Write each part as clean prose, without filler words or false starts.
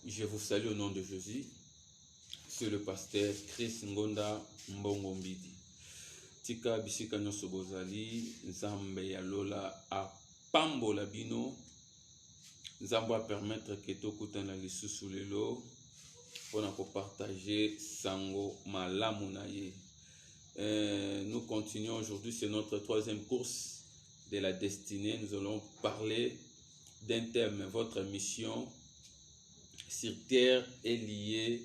Je vous salue au nom de Jésus. C'est le pasteur Chris Ngonda Mbongo Mbidi. Tika bisika nyonso bozali, Nzambe ya lola a pambola bino. Nzambe a permettre que tokutana lisusu lelo pona ko partager sango malamu na ye. Nous continuons aujourd'hui, c'est notre troisième course de la destinée. Nous allons parler d'un thème, votre mission sur terre est liée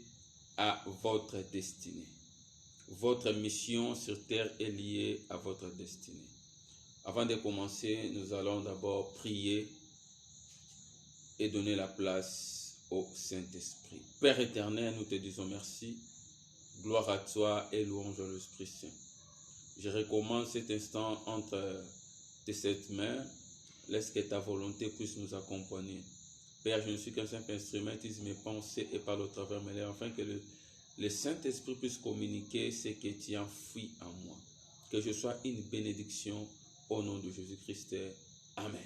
à votre destinée. Votre mission sur terre est liée à votre destinée. Avant de commencer, nous allons d'abord prier et donner la place au Saint-Esprit. Père éternel, nous te disons merci. Gloire à toi et louange à l'Esprit Saint. Je recommence cet instant entre tes sept mains. Laisse que ta volonté puisse nous accompagner. Père, je ne suis qu'un simple instrument, utilise mes pensées et parle au travers de mes lèvres, afin que le Saint-Esprit puisse communiquer ce que tu enfouis en moi. Que je sois une bénédiction au nom de Jésus-Christ. Amen.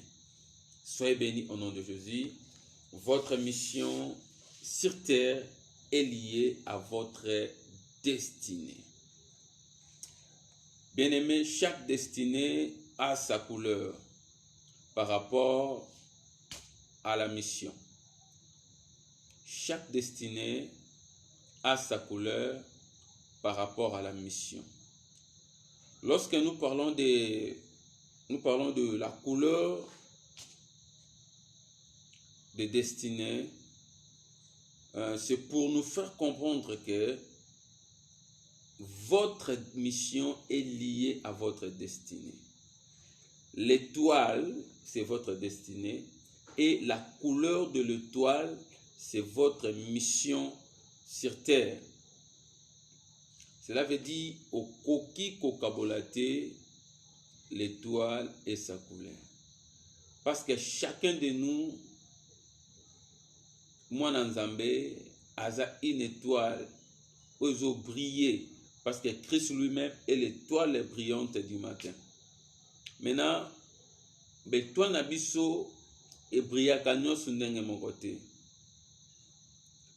Soyez bénis au nom de Jésus. Votre mission sur terre est liée à votre destinée. Bien-aimé, chaque destinée a sa couleur par rapport à la mission. Chaque destinée a sa couleur par rapport à la mission. Lorsque nous parlons de la couleur de destinée, c'est pour nous faire comprendre que votre mission est liée à votre destinée. L'étoile, c'est votre destinée, et la couleur de l'étoile, c'est votre mission sur terre. Cela veut dire au koki kokabolate, l'étoile et sa couleur. Parce que chacun de nous, moi Nzambe, a une étoile oso briller, parce que Christ lui-même est l'étoile brillante du matin. Maintenant, l'étoile nabiso et brillaka nyonso ndenge moko te.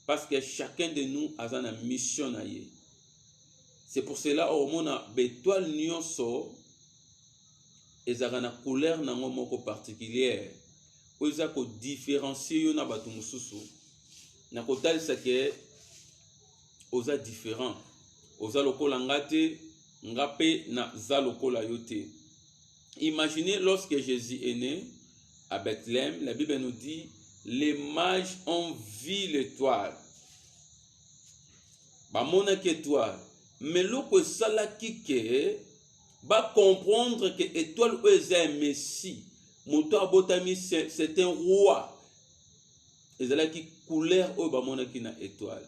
Parce que chacun de nous a une mission na ye. C'est pour cela au mona l'étoile nyonso ezaka na couleur nango moko particulière. Oza ko différencier yo na batu mususu. Na kotalisa ke oza différent. Oza lokola ngate ngape na za lokola yote. Imaginez lorsque Jésus est né à Bethléem, la Bible nous dit, les mages ont vu l'étoile. Ba monaki étoile. Mais loko sala kike ba comprendre que étoile est un messie. Moto abotami c'est un roi. Ezala ki couleur o ba monaki na étoile.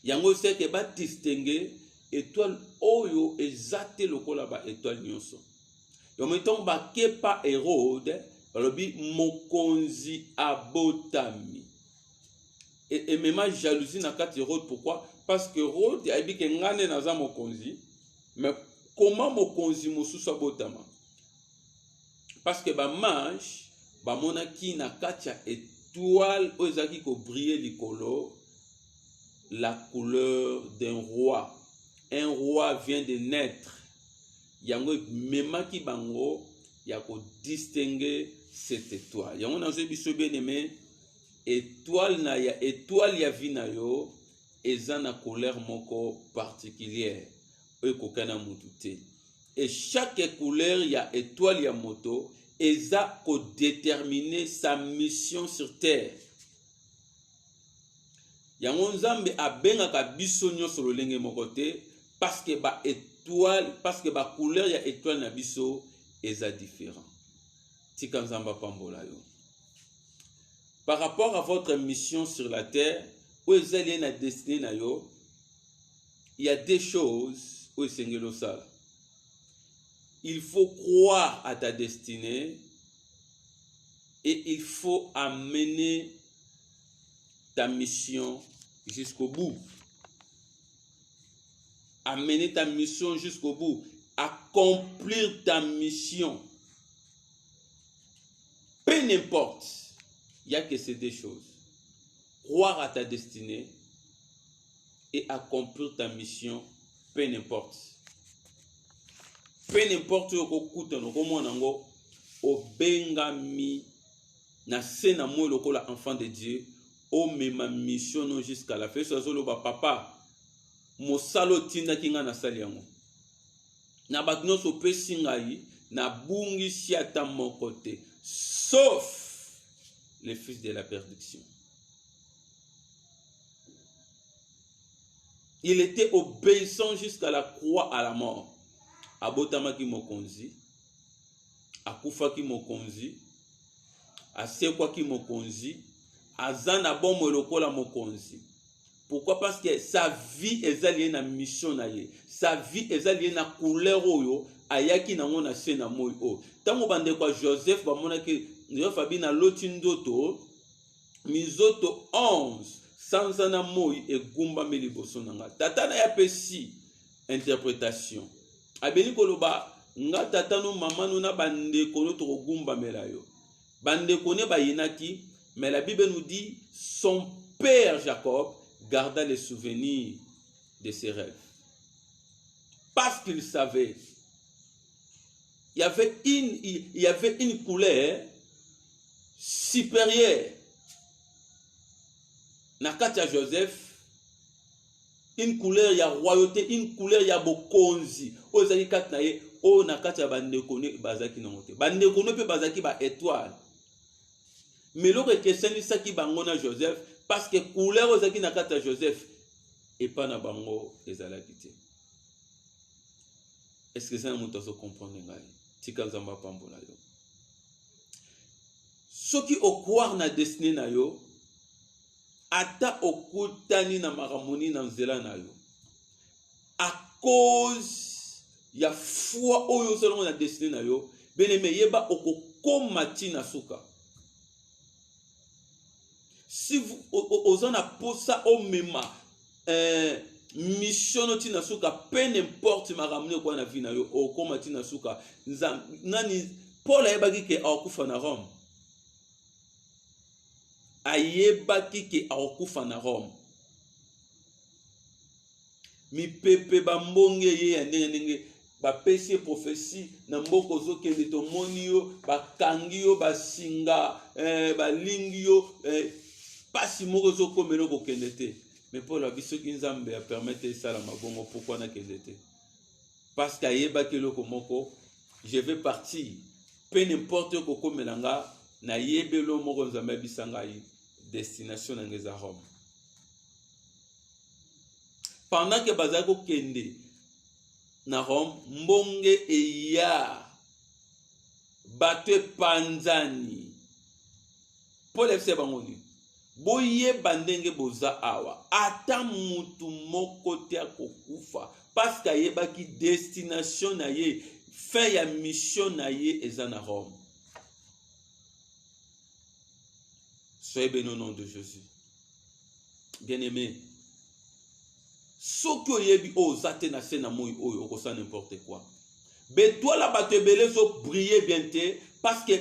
Yango c'est que ba distinguer étoile oyo ezate lokola ba étoile nyonso. Yometon ba kepa Hérode, balobi mokonzi abotami. Et même jalousie na kati Hérode, pourquoi? Parce que Hérode a dit que ngane naza mokonzi, mais comment mokonzi mosusu abotama? Parce que ba mage ba monaki na kati ya étoile ozaki ko briller likolo la couleur d'un roi. Un roi vient de naître. Yango memaki bango ya ko distinguer cette étoile. Yango na biso bien aimé, étoile ya vina yo eza na couleur moko particulière e kokana mutu te. Et chaque couleur ya étoile ya moto eza ko déterminer sa mission sur terre. Yango Nzambe abengaka biso nyonso lolenge moko te parce que ba étoile, parce que ba couleur ya étoile na biso eza différent. Tika Nzamba pambola yo. Par rapport à votre mission sur la terre, où est la destinée na yo, il y a des choses où est sala. Il faut croire à ta destinée et il faut amener ta mission jusqu'au bout. Amener ta mission jusqu'au bout. Accomplir ta mission. Peu n'importe. Il n'y a que ces deux choses. Croire à ta destinée et accomplir ta mission, peu n'importe. Peu n'importe obengami na sena mo lokola enfant de Dieu, o mema mission jusqu'à la fin. Sozolo ba papa mosalo tinda kinga na sali yango. Na bakno so pesi ngai na bungi siata mon côté, sauf les fils de la perdition. Il était obéissant jusqu'à la croix à la mort. Abotamaki mokonzi, akufaki mokonzi, asekwaki mokonzi, azana bomo lokola mokonzi. Pourquoi? Parce que sa vie est liée na mission na ye. Sa vie est liée na couleur oyo ayaki nango na sena moy o. Tango bande kwa Joseph ba monaki Joseph abina loti ndoto mizoto 11 sanzana moy e gumba meliboso nanga. Tata na ya pesi interprétation. Abeni koloba nga tata no mama no na bande kono to gumba melayo. Bande kone ba yinaki, mais la Bible nous dit son père Jacob garda les souvenirs de ses rêves. Parce qu'il savait, il y avait une couleur supérieure. Nakatia Joseph, une couleur ya royauté, une couleur ya bokonzi. Ozaki katnaye, o nakatia bande kone bazaki nangote. Bande kone pe bazaki ba étoile. Mais l'autre question c'est qui bangona Joseph parce que couleur ozaki nakata Joseph et pas na bango ezalaki. Est-ce que ça nous doit comprendre ngai? Tika nzamba pambola yo. Soki okouar na destinée na yo ata okutani na maramoni na nzela na yo. À cause ya foi oyo selon na destinée na yo, beneme yeba okokoma tina suka. Si vous osez posa au mema mission tina suka, peu n'importe ma ramener quoi na vie na yo o koma tina suka nani Paul ayebaki ke akufa na Rome, ayebaki ke akufa na Rome, mi pepe ba mbonge ye ndenge ba pesi prophétie na mboko zo kende to monio ba kangio ba singa ba lingio pasi moko zo komelo ko kendete. Mais pour la biso ki nzambe a permettre ça la mabongo pourquoi na kendete? Parce qu'ayeba ke loko moko je vais partir peu n'importe ko komelanga na yebelo moko nzambe bisanga yi destination na ngeza Rome. Pendant que bazako kende na Rome mbonge eya batwe panzani Paul FC bangoni boye bandenge boza awa ata mutu moko te akokufa parce que ayebaki destination na ye fin ya mission na ye eza na Rome. Soyez bénis au nom de Jésus. Bien-aimé, soki oyebi ozate na sena moi oyo okosa n'importe quoi. Mais toi la bato ebele zo briller bien te parce que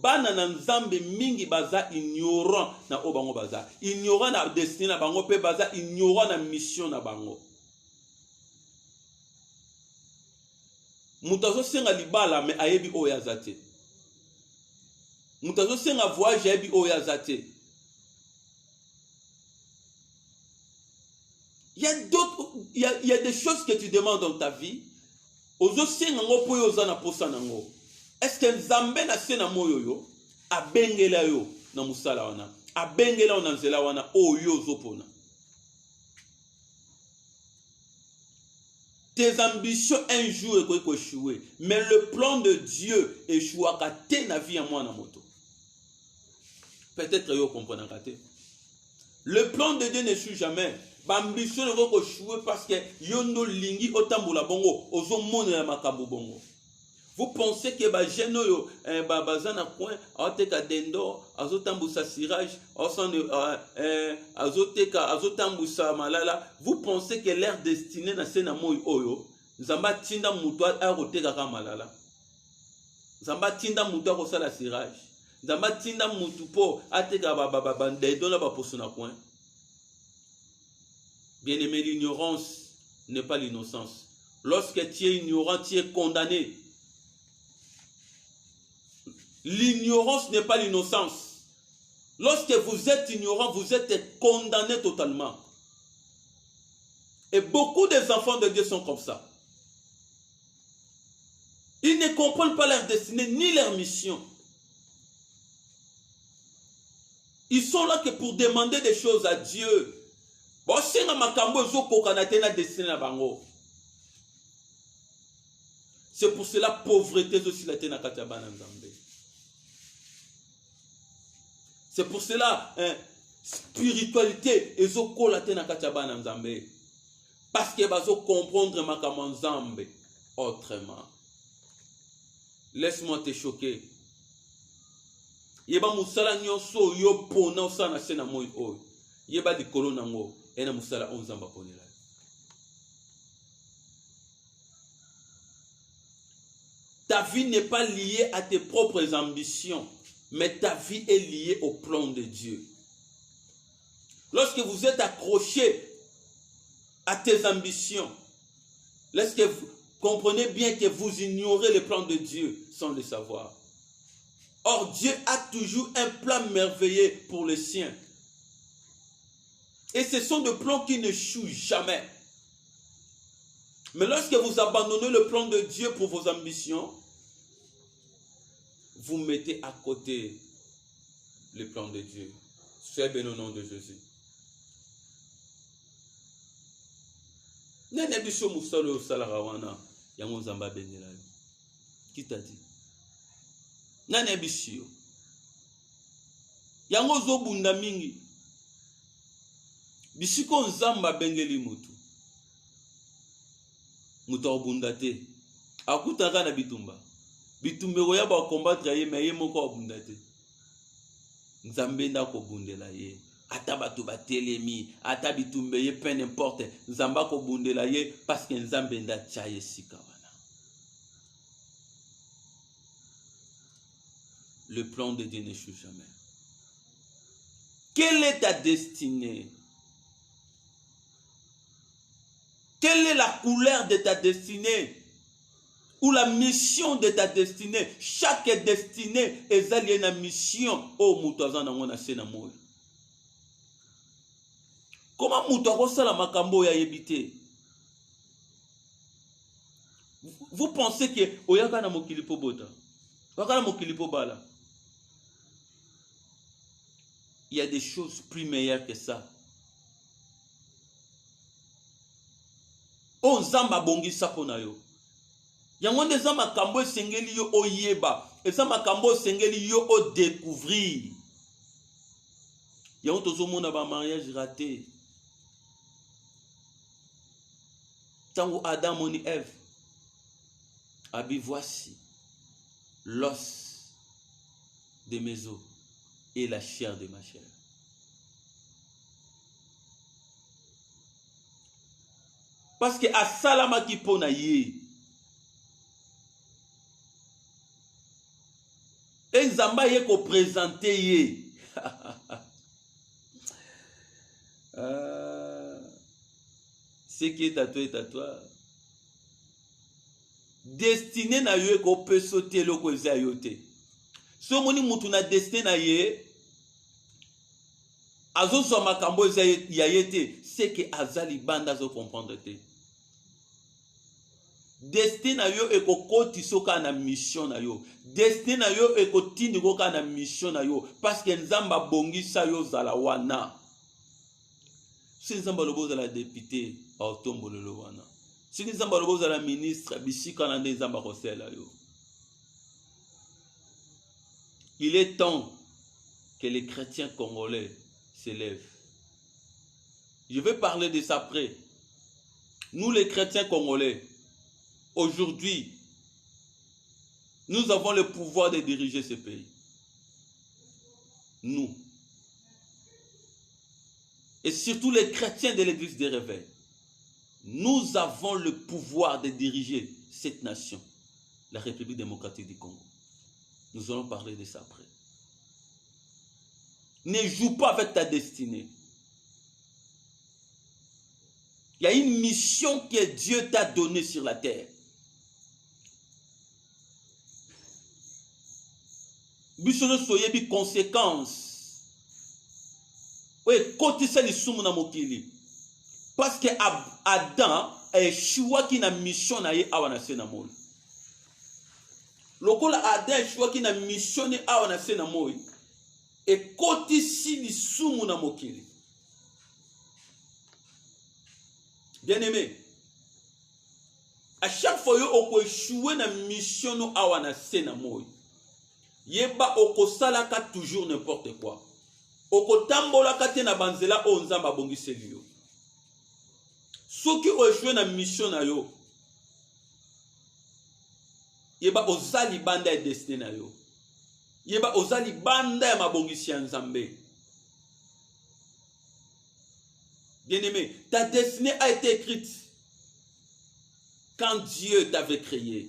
bana na nzambe mingi baza ignorant na obango baza ignorant na destinée na bango pe baza ignorant na mission na bango. Mutazo senga libala me ayebi oyo azate. Mutazo senga voyage ayebi oyo azate. Il y a des choses que tu demandes dans ta vie. Ozo senga ngo po yo zana posa nango. Est-ce que nzambe na sena moyo yo abengela yo na musala wana abengela yo na nzela wana oyo zopona? Tes ambitions un jour échouer, mais le plan de Dieu échoua ka te na vie en moi na moto. Peut-être yo comprendre ka te. Le plan de Dieu n'échoue jamais. L'ambition ne va pas échouer parce que yondo lingi otambola bongo ozo mona ya makambo bongo. Vous pensez que les jeunes bazana coin azoteka dendo azotambusa sirage azotambusa malala. Vous pensez que leur destinée na sena moi oyo nzamba tinda mutu akoteka ka malala, nzamba tinda mutu akosala sirage, Nzamba tinda mutu po ateka bandedona baposona coin. Bien-aimé, l'ignorance n'est pas l'innocence. Lorsque tu es ignorant, tu es condamné. L'ignorance n'est pas l'innocence. Lorsque vous êtes ignorant, vous êtes condamné totalement. Et beaucoup des enfants de Dieu sont comme ça. Ils ne comprennent pas leur destinée ni leur mission. Ils sont là que pour demander des choses à Dieu. C'est pour cela pauvreté aussi la tena katabana nzambe. C'est pour cela spiritualité ezoko la tena katabana nzambe. Parce que bazo comprendre makambo nzambe autrement. Laisse-moi te choquer. Yeba musala nyoso yo pona osana sena moi oy. Yeba likolo nango ena musala onzamba ponela. Ta vie n'est pas liée à tes propres ambitions, mais ta vie est liée au plan de Dieu. Lorsque vous êtes accroché à tes ambitions, lorsque vous comprenez bien que vous ignorez le plan de Dieu sans le savoir. Or, Dieu a toujours un plan merveilleux pour les siens. Et ce sont des plans qui ne échouent jamais. Mais lorsque vous abandonnez le plan de Dieu pour vos ambitions, vous mettez à côté le plan de Dieu. Soyez béni au nom de Jésus. Nene biso musalo salara wana yango nzamba benela. Qui t'a dit? Nene biso. Yango zo bunda mingi. Bisiko nzamba bengeli mutu. Mutu bunda te. Akutaka na bitumba. Bitumbe koya ba combattre ye mais ye moko abunda te. Nzambe nda ko bundela ye. Ata batu batelemi, ata bitumbe ye peu n'importe. Nzamba ko bundela ye parce que nzambe nda tchaye sika wana. Le plan de Dieu n'échoue jamais. Quelle est ta destinée? Quelle est la couleur de ta destinée? Ou la mission de ta destinée? Chaque destinée est alliée à une mission. Oh, moutazan na ngona sena moyo. Comment moutago sala makambo ya yebite? Vous pensez que oyaka na mokilipo bota? Oyaka na mokilipo bala? Il y a des choses plus meilleures que ça. On zamba bongi sapona yo. Yango neza makambo sengeli yo oyeba. Eza makambo sengeli yo o découvrir. Yango tozo mona ba mariage raté. Tango Adam et Ève. Abi voici l'os de mes os et la chair de ma chair. Parce que à salama ki pona ye. Et Nzamba ye ko présenter ye. Ce qui est à toi est à toi. Destiné na yo ko peut sauter le ko za yote. So moni mutu na destiné na ye. Azo so makambo za ya yete, c'est que azali banda zo comprendre te. Destiné na yo e ko koti soka na mission na yo. Destiné na yo e ko tindi ko na mission na yo parce que Nzamba bongisa yo zala wana. Si Nzamba lobo zala député autombo lolo wana. Si Nzamba lobo zala ministre bisika na Nzamba kosela yo. Il est temps que les chrétiens congolais s'élèvent. Je vais parler de ça après. Nous les chrétiens congolais, aujourd'hui, nous avons le pouvoir de diriger ce pays. Nous. Et surtout les chrétiens de l'église des réveils. Nous avons le pouvoir de diriger cette nation, la République démocratique du Congo. Nous allons parler de ça après. Ne joue pas avec ta destinée. Il y a une mission que Dieu t'a donnée sur la terre. Bisono soyebi conséquences. Oui, kotisa lisumu na mokili. Parce que Adam est choix qui na mission na ye awana se na moi. Lokola Adam est choix qui na mission na awana se na moi. Et kotisi lisumu na mokili. Bien aimé. À chaque fois yo oko échouer na mission no awana se na moi. Yeba oko salaka toujours n'importe quoi. Oko tambola kate na banzela o nzamba bongiseli yo. Soki o échoué na mission na yo. Yeba ozali banda ya destiné na yo. Yeba ozali banda ya mabongisi ya nzambe. Bien-aimé, ta destinée a été écrite quand Dieu t'avait créé.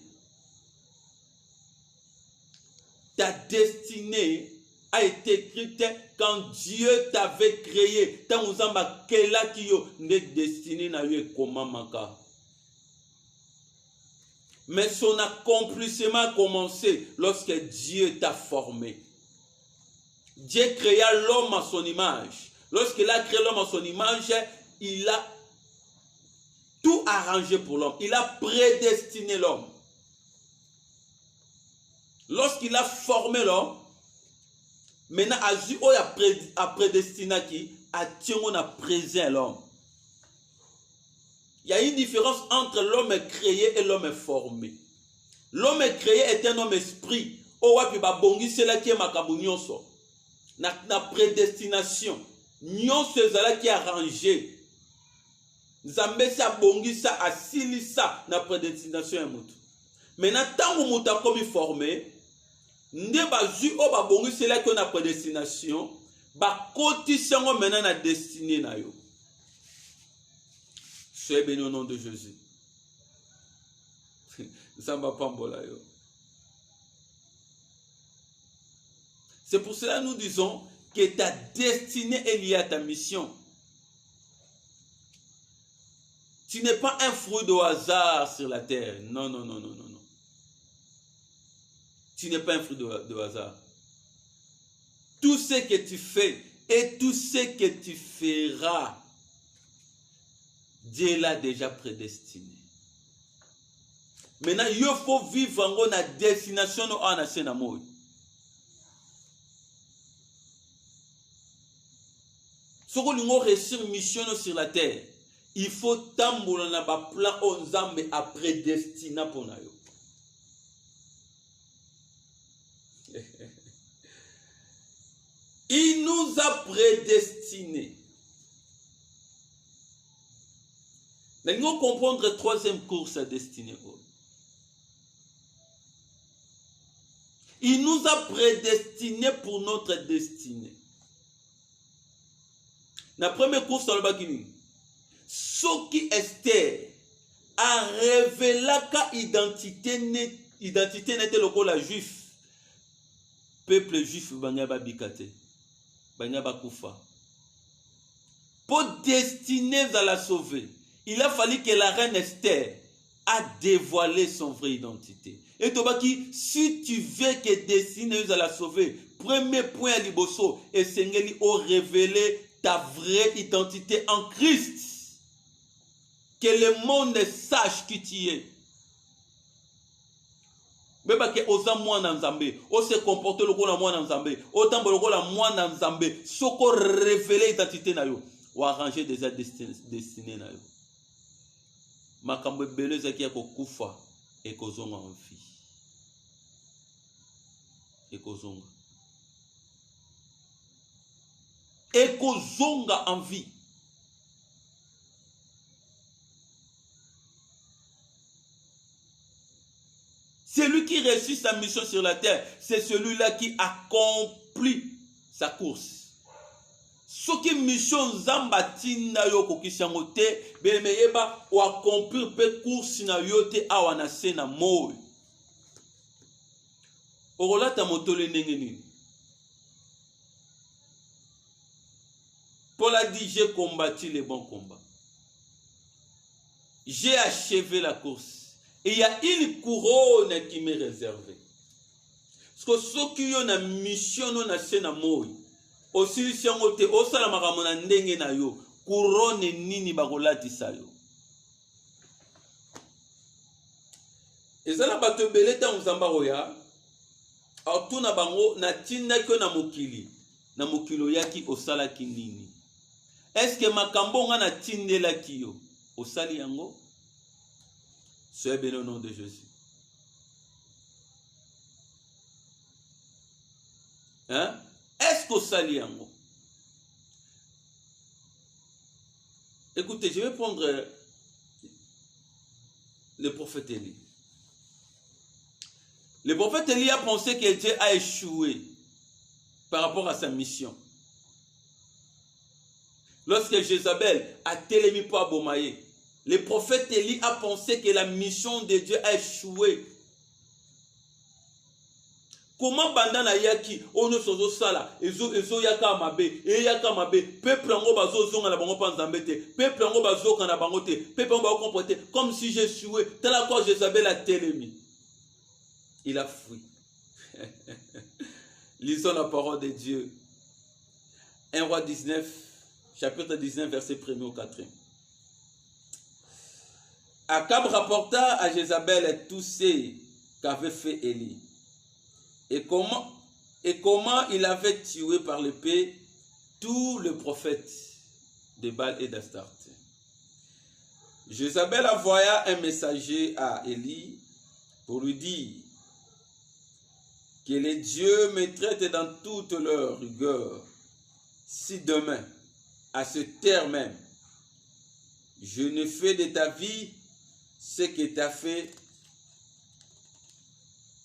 Ta destinée a été écrite quand Dieu t'avait créé. Tant vous en kela kiyo ne destinée na yo comment maka. Mais son accomplissement a commencé lorsque Dieu t'a formé. Dieu créa l'homme à son image. Lorsqu'il a créé l'homme à son image, il a tout arrangé pour l'homme. Il a prédestiné l'homme. Lorsqu'il a formé l'homme, maintenant, a prédestiné qui a présent l'homme. Il y a une différence entre l'homme créé et l'homme formé. L'homme créé est un homme esprit. Na prédestination. Nyonso ezala qui arrangé. Nzambe sa bongisa asilisa na prédestination ya mutu. Maintenant tango mutu akomi formé, nde bazui o ba bongisela ko na prédestination, ba kotisa ngo maintenant na destinée na yo. Soyez bénis au nom de Jésus. Nzamba pambola yo. C'est pour cela que nous disons que ta destinée est liée à ta mission. Tu n'es pas un fruit de hasard sur la terre. Non, non, non, non, non, non. Tu n'es pas un fruit de hasard. Tout ce que tu fais et tout ce que tu feras, Dieu l'a déjà prédestiné. Maintenant, il faut vivre en la destination de la Sénamoi. Si vous voulez réussir une mission sur la terre, il faut tamboula na ba plan onzambe a prédestiné pour nous. Il nous a prédestinés. Mais nous comprendre le troisième course à destinée. Il nous a prédestinés pour notre destinée. La première course à l'Obakini. Ce qui Esther a révélé que identité n'était le la juif. Peuple juif banyaba bikate. Banyaba kufa. Pour destiner à la sauver, il a fallu que la reine Esther a dévoilé son vraie identité. Et Tobaki, si tu veux que destiner à la sauver, premier point à Liboso, et Sengeli a révélé ta vraie identité en Christ. Que le monde sache qui tu es. Beba ke oza mwana nzambe, o se comporter lokola mwana nzambe, o tambo lokola mwana nzambe, soko révéler identité na yo, ou arranger déjà destiné na yo. Makambo beleza ki ko kufa e kozonga en vie. E kozonga. E kozonga en vie. Celui qui réussit sa mission sur la terre, c'est celui-là qui accomplit sa course. Ce qui mission zambati na yo kokishangote, bemeyeba ou accomplir pe course na yote awana se na moi. Orolata motole nengeni. Paul a dit, j'ai combattu les bons combats. J'ai achevé la course. Et il y a une couronne qui m'est réservée. Parce que ceux qui ont une mission, na sena moi. Aussi, si on te osala makamona ndenge na yo, couronne nini bakolati sayo. Ezala bato belé ta mzamba roya. Autuna bango na tinda kyo na mokili. Na mokilo yaki osala ki nini. Est-ce que makambo nga na tindela kiyo osali yango? Soyez béni au nom de Jésus. Hein? Est-ce que osali yango? Écoutez, je vais prendre le prophète Élie. Le prophète Élie a pensé que Dieu a échoué par rapport à sa mission. Lorsque Jézabel a télémi pour Abomaye, le prophète Élie a pensé que la mission de Dieu a échoué. Comment bandana yaki ono sozo sala ezo yaka mabe e yaka mabe peuple ngo bazo zonga na bango panzambete peuple ngo bazo kana bango te peuple ngo ba comporter comme si j'ai échoué tel à quoi Jézabel a télémi. Il a fui. Lisons la parole de Dieu. 1 Roi 19, chapitre 19, verset 1er au 4e. Akab rapporta à Jézabel tout ce qu'avait fait Élie. Et comment il avait tué par l'épée tous les prophètes de Baal et d'Astarte. Jézabel envoya un messager à Élie pour lui dire que les dieux me traitent dans toute leur rigueur. Si demain, à cette terre même, je ne fais de ta vie ce que tu as fait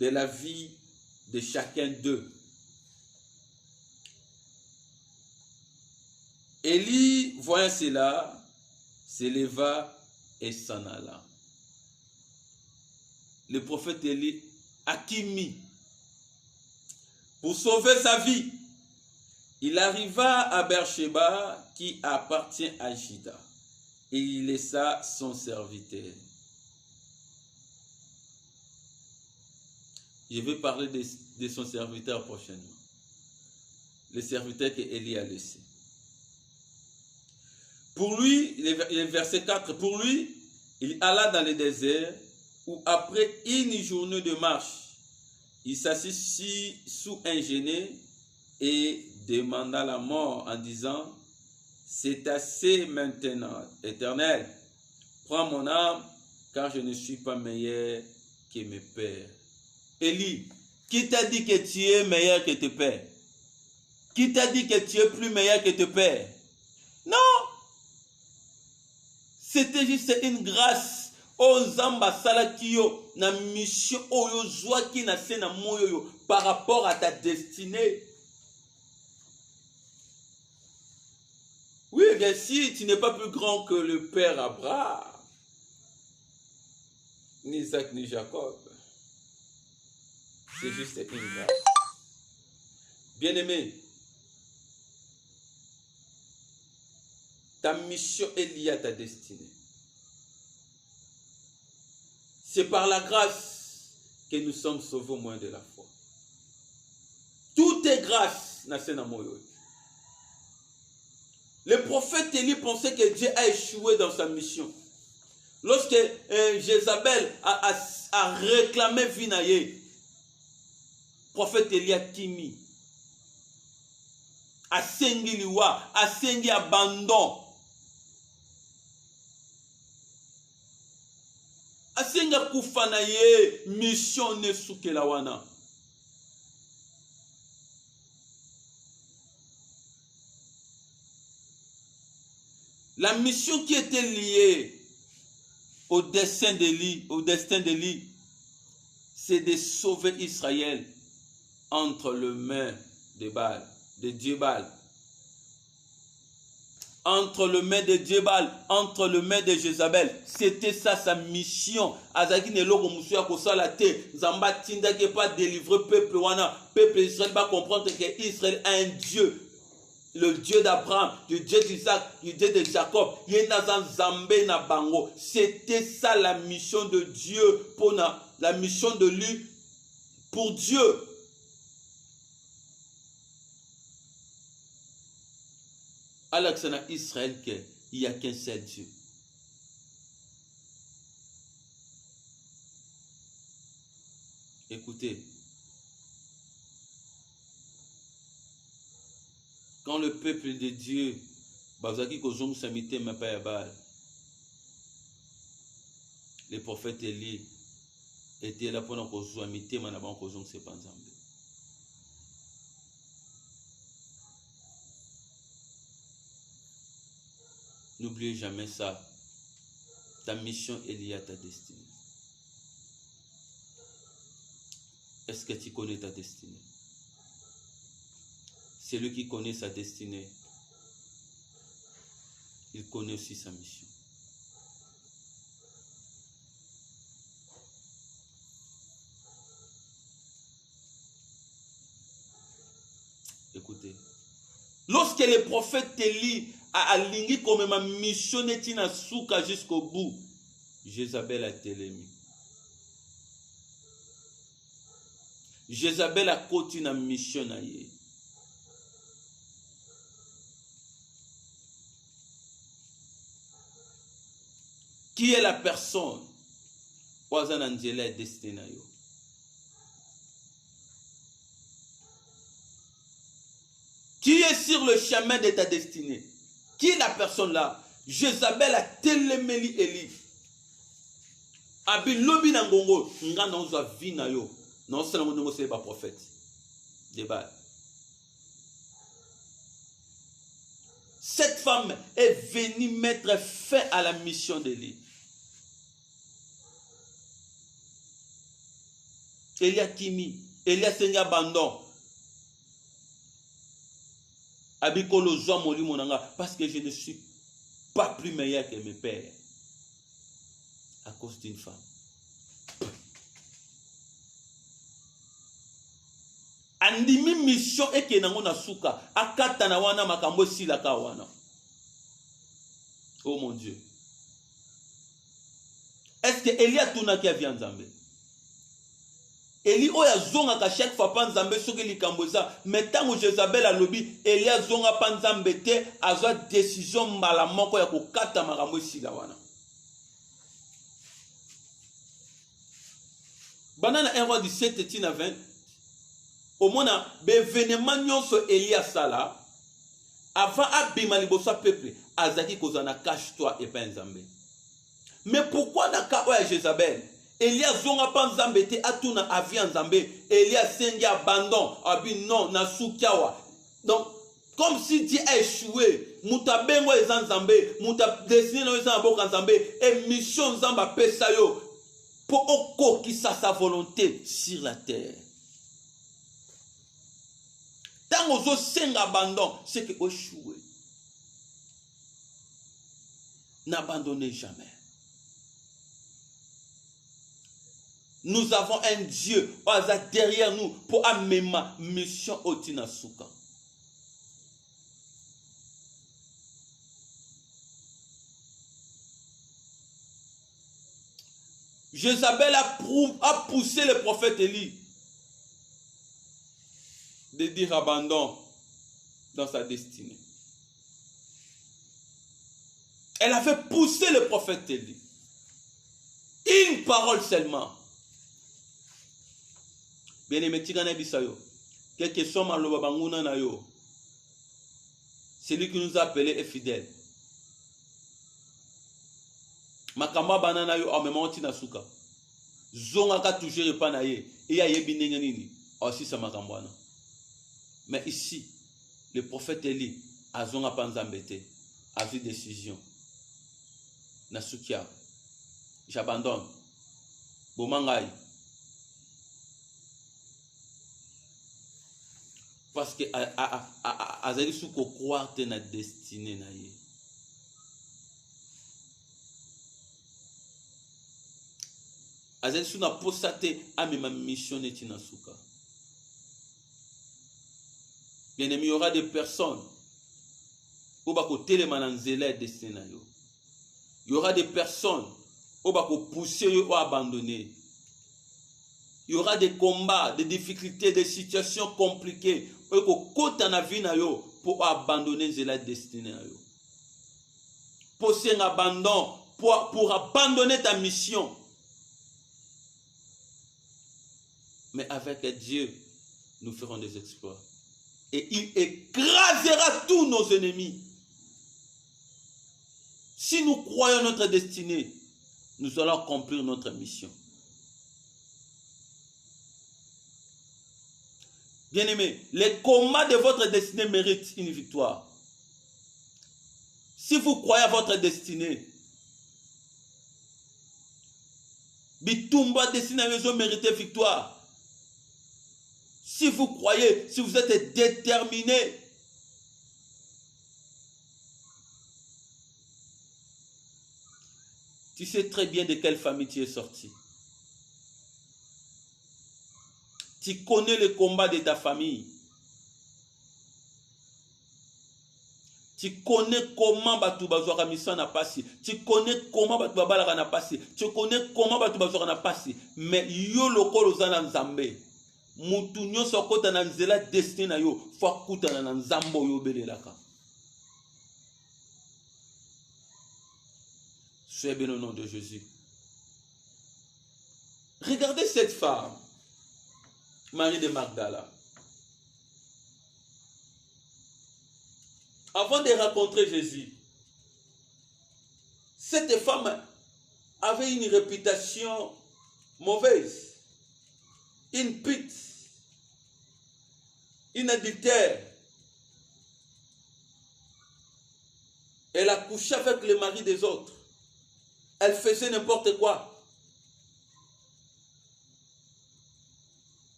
de la vie de chacun d'eux. Élie, voyant cela, s'éleva et s'en alla. Le prophète Élie a mis pour sauver sa vie. Il arriva à Beersheba qui appartient à Juda et il laissa son serviteur. Je vais parler de son serviteur prochainement. Le serviteur que Élie a laissé. Pour lui, le verset 4, pour lui, il alla dans le désert où après une journée de marche, il s'assit sous un genêt et demanda la mort en disant, c'est assez maintenant, Éternel, prends mon âme car je ne suis pas meilleur que mes pères. Élie, qui t'a dit que tu es meilleur que tes pères? Qui t'a dit que tu es plus meilleur que tes pères? Non! C'était juste une grâce. Ozamba salakiyo na mission oyo zwaki na sena moyo par rapport à ta destinée. Oui, bien si tu n'es pas plus grand que le père Abraham, ni Isaac ni Jacob. C'est juste une grâce. Bien-aimé, ta mission est liée à ta destinée. C'est par la grâce que nous sommes sauvés au moyen de la foi. Tout est grâce, Nasena Moyo. Le prophète Élie pensait que Dieu a échoué dans sa mission. Lorsque Jézabel a réclamé Vinaye, prophète Élie a kimi, a sengi liwa, a sengi abandon, a sengi kufana ye mission ne sukela wana. La mission qui était liée au destin d'Élie, c'est de sauver Israël entre les mains de Baal, de Dieu Baal. Entre les mains de Dieu Baal, entre les mains de Jézabel. C'était ça sa mission. Azaki ne loko musuya kosala te. Zamba tinda ke pas délivrer peuple wana. Peuple Israël va comprendre que Israël a un Dieu. le Dieu d'Abraham, le Dieu d'Isaac, le Dieu de Jacob, c'était ça la mission de Dieu, pour la mission de lui pour Dieu. Alors que c'est dans Israël qu'il n'y a qu'un seul Dieu. Écoutez, quand le peuple de Dieu, les prophètes Élie étaient là pendant qu'on soit mité, mais avant qu'on se pas ensemble. N'oubliez jamais ça. Ta mission est liée à ta destinée. Est-ce que tu connais ta destinée? Celui qui connaît sa destinée, il connaît aussi sa mission. Écoutez, lorsque le prophète Élie a aligné comme ma mission n'est na souka jusqu'au bout, Jézabel a télémi. Jézabel a continué na mission na ye. Qui est la personne est destinée? Qui est sur le chemin de ta destinée? Qui est la personne là? Jézabel a téléméli Élie. Abi lobi na ngongo nga na uzwa vina yo. Non c'est non c'est pas prophète. Débat. Cette femme est venue mettre fin à la mission d'Élie. Élie a kimi, Élie a seigneur abandon. Abikolo zoa moli monanga parce que je ne suis pas plus meilleur que mes pères à cause d'une femme. Andimi mission eke nango na suka akata na wana makambo sila ka wana. Oh mon Dieu. Est-ce que Élie a tourné qui a vient Nzambe? Élie oya zonga ka chaque fois pa Nzambe soki likambo za metango Jézabel a lobi Élie a zonga pa Nzambe te azwa décision mbala moko ya kokata makambo sila wana. Banana 1 roi 17 et 20 au mona bevenement nyonso Élie sala avant abima liboso peuple azaki kozana cache-toi et pas Nzambe. Mais pourquoi na ka oya Jézabel Élie zonga pa Nzambe te atuna avi Nzambe Élie sengi abandon abi non na sukiawa. Donc comme si Dieu a échoué muta bengo eza Nzambe muta destiné no eza boka Nzambe et mission Nzamba pesa yo pour oko qui sa volonté sur la terre. Tant aux autres senga abandon c'est que échoué. N'abandonnez jamais. Nous avons un Dieu derrière nous pour amener ma mission au Tinasuka. Jézabel a poussé le prophète Élie de dire abandon dans sa destinée. Elle a fait pousser le prophète Élie. Une parole seulement. Bien-aimé, tigana bisayo. Quel que soit maloba banguna na yo. Celui qui nous a appelés est fidèle. Makamba banana yo en même tina suka. Zonga ka toujours pas na ye. Et ya yebi ndenge nini. Aussi ça makambwana. Mais ici, le prophète Élie a zonga pa Nzambe te. A vu décision. Nasukia. J'abandonne. Bomangai. Parce que azali suko croire te na destinée na ye. Azali su na posate amema mission eti na suka. Bien aimé, il y aura des personnes Il y aura des personnes qui vont pousser ou abandonner. Il y aura des combats, des difficultés, des situations compliquées pour abandonner la destinée. Pour abandonner ta mission. Mais avec Dieu, nous ferons des exploits. Et il écrasera tous nos ennemis. Si nous croyons notre destinée, nous allons accomplir notre mission. Bien-aimés, les combats de votre destinée méritent une victoire. Si vous croyez à votre destinée, Bitumba destinée mérite victoire. Si vous croyez, si vous êtes déterminé, tu sais très bien de quelle famille tu es sorti. Tu connais le combat de ta famille. Tu connais comment Batu Bazouara Mission n'a passé. Tu connais comment Batu Babalaka n'a passé. Tu connais comment Batu Bazouara n'a passé. Mais yo loko lozana nzambe. Mutu nyonso kota na nzela destiné na yo. Fwa kuta na nzambo yo belelaka. Soyez béni au nom de Jésus. Regardez cette femme, Marie de Magdala. Avant de rencontrer Jésus, cette femme avait une réputation mauvaise, une pute, une adultère. Elle a couché avec le mari des autres. Elle faisait n'importe quoi.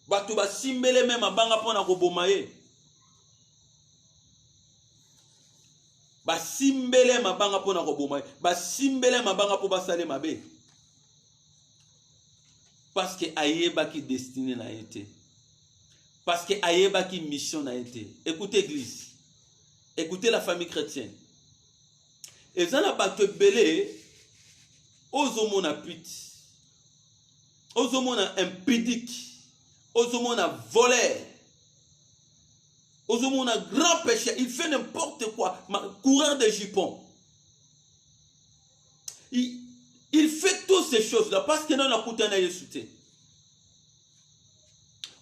Batu ba simbele même abanga pona ko bomaye. Ba simbele mabanga pona ko bomaye. Ba simbele mabanga po basale mabe. Parce que ayeba qui destiné n'a été. Parce que ayeba qui mission n'a été. Écoutez l'église. Écoutez la famille chrétienne. Et ça n'a pas que belé. Ozomona pute. Ozomona impudique. Ozomona voleur. Ozomona grand péché. Il fait n'importe quoi. Coureur de jupons. Il fait toutes ces choses-là parce que non la kutana Yesu te.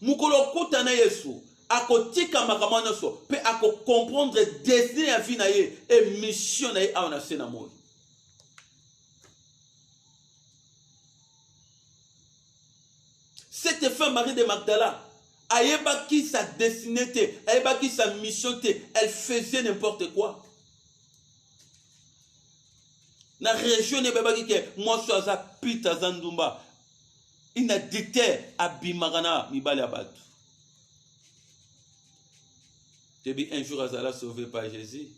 Mukolo kutana Yesu. Ako tika makamana so. Pe ako comprendre destin à vie na ye. Et mission na ye a on a sena moi. Cette femme Marie de Magdala, ayeba qui sa destinée, ayeba qui sa mission, elle faisait n'importe quoi. Na région ne beba ki moi so aza pita zandumba. Ina dicté abimagana mibali abatu. Depuis un jour Azala sauvé par Jésus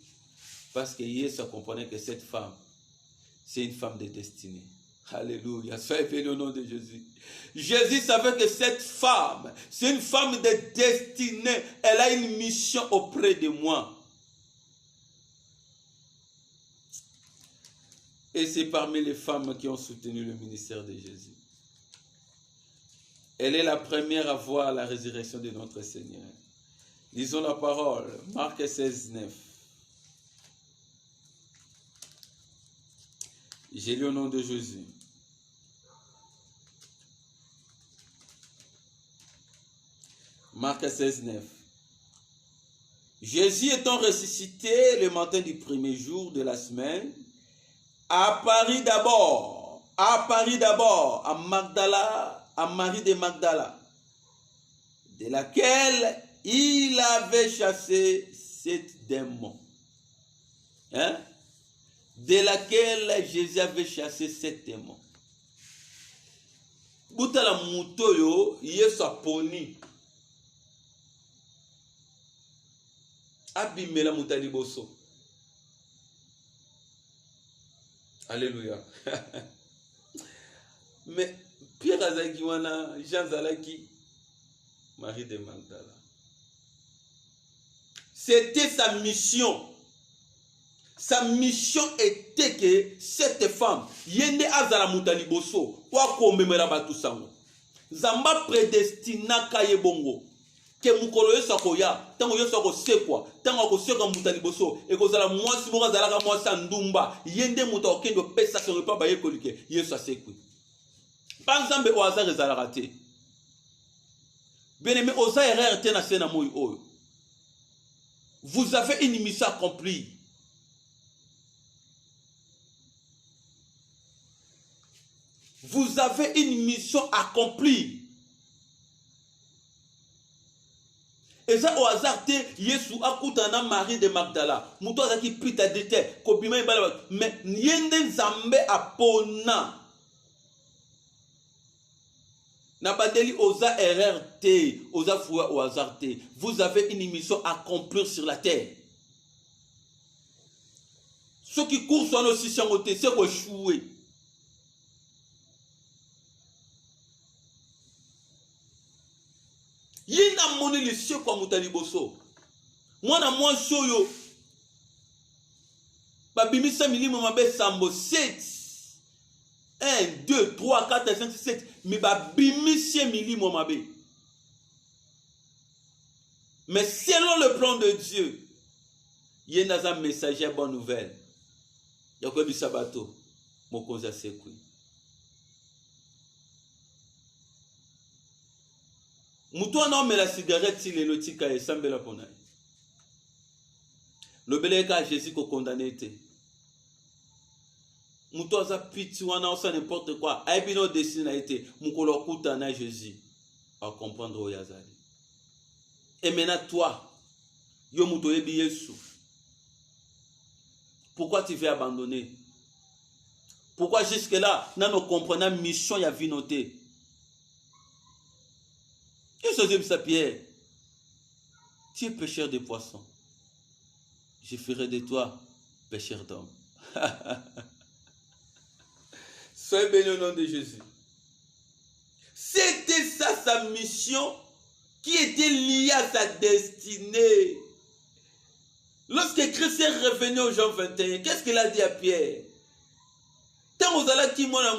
parce que Jésus comprenait que cette femme c'est une femme de destinée. Alléluia, soyez béni au nom de Jésus. Jésus savait que cette femme, c'est une femme de destinée. Elle a une mission auprès de moi. Et c'est parmi les femmes qui ont soutenu le ministère de Jésus. Elle est la première à voir la résurrection de notre Seigneur. Lisons la parole, Marc 16, 9. J'ai lu au nom de Jésus. Marc 16, 9. Jésus étant ressuscité le matin du premier jour de la semaine, apparut d'abord à Magdala, à Marie de Magdala, de laquelle il avait chassé 7 démons. Hein? De laquelle Jésus avait chassé 7 démons. Boutala mutoyo yesu aponi. Abimela mutali boso. Alléluia. Mais Pierre azaki wana, Jean zalaki, Marie de Magdala. C'était sa mission. Sa mission était que cette femme, yende azala mutaliboso, kwa komemela batu sango. Zamba prédestina kaye bongo. Que mukolo yeso akoya, tango yeso akosekwa, tango akosekwa mutaliboso, ekozala mwasi moko azalaka mwasi ndumba, yende muta okendo pesa ke repa baye kolike, yeso asekwi. Par exemple, au hasard ezalaka te. Bien-aimé, osa erreur te na sena moi oyo. Vous avez une mission accomplie. Vous avez une mission accomplie. Et ça au hasard, Yesu akutana Marie de Magdala. Muto azaki pita dete, kobima ibala, mais yende nzambe apona. Na badeli osa erreur te, osa foua au hasard te. Vous avez une mission à accomplir sur la terre. Ceux qui courent sur nos six changotés, c'est quoi échouer. Yina moni le ciel kwa mutaliboso. Mwana mwasi oyo babimisa milimo mabe sambo 7 1 2 3 4 5 6 7 mais babimisi milimo mabe. Mais selon le plan de Dieu, yena za messager bonne nouvelle. Yako bisabato mokonzi asekwi. Mutu ana omela cigarette si lelo tika esambela pona. Lobeleka Jésus ko condamné te. Mutu aza piti wana osa n'importe quoi. Aibino destiné na été. Mukolo kuta na Jésus. À comprendre o yazali. Et maintenant toi, yo mutu yebi Yesu. Pourquoi tu veux abandonner? Pourquoi jusque là, nous ne comprenons pas mission ya vinoté? Qu'est-ce que c'est Pierre? Tu es pêcheur de poissons. Je ferai de toi pêcheur d'hommes. Soyez bénis au nom de Jésus. C'était ça sa mission qui était liée à sa destinée. Lorsque Christ est revenu au Jean 21, qu'est-ce qu'il a dit à Pierre? Tant aux ala qui mona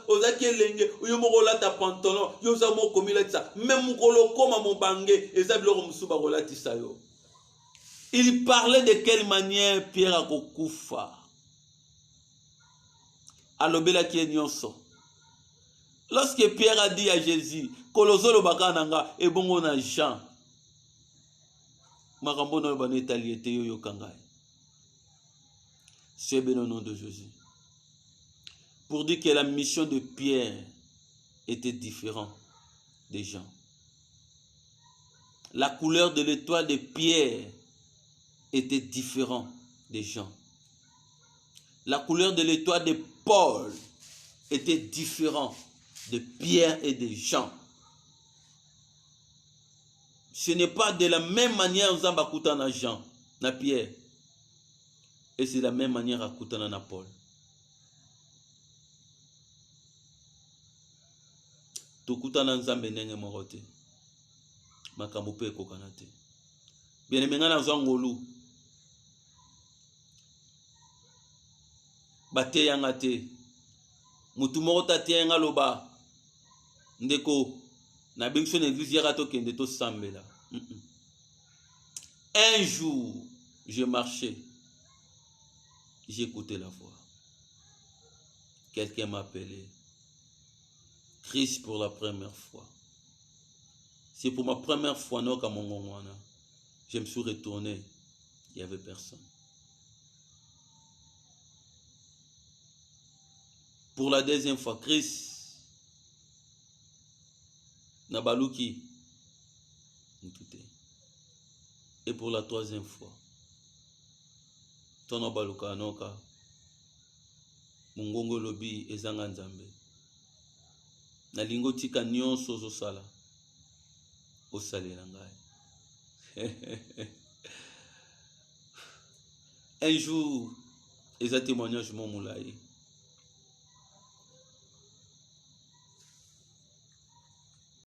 oza kelenge yo moko lata pantalon yo za moko milata même mukolo koma mobangé ezabilo musuba kolatisa yo. Il parlait de quelle manière Pierre a kokufa. Alobela ki nyonso. Lorsque Pierre a dit à Jésus kolozolo bakananga e bongo na Jean makambo na banetaliete yo yokangai. C'est béni au nom de Jésus. Pour dire que la mission de Pierre était différente des gens. La couleur de l'étoile de Pierre était différente des gens. La couleur de l'étoile de Paul était différente de Pierre et des gens. Ce n'est pas de la même manière que Zamba Koutana Jean, na Pierre. Et c'est de la même manière à Koutana na Paul. Tokutana nzambe ndenge moko te makambo pe ekokana te. Bien-aimé nga na zwa ngolu bateyanga te mutu moko tateyanga loba ndeko na biso na église yaka tokende tosambela. Un jour je marchais, j'ai écouté la voix, quelqu'un m'appelait Christ pour la première fois. C'est pour ma première fois, non, comme je me suis retourné, il n'y avait personne. Pour la deuxième fois, Christ, Nabaluki, et pour la troisième fois, Tono Baluka Anoka, Mungongo Lobi et Zanganzambe. Na lingo tika nyonso ozosala osalela ngai. Un jour, eza témoignage mon moulaye.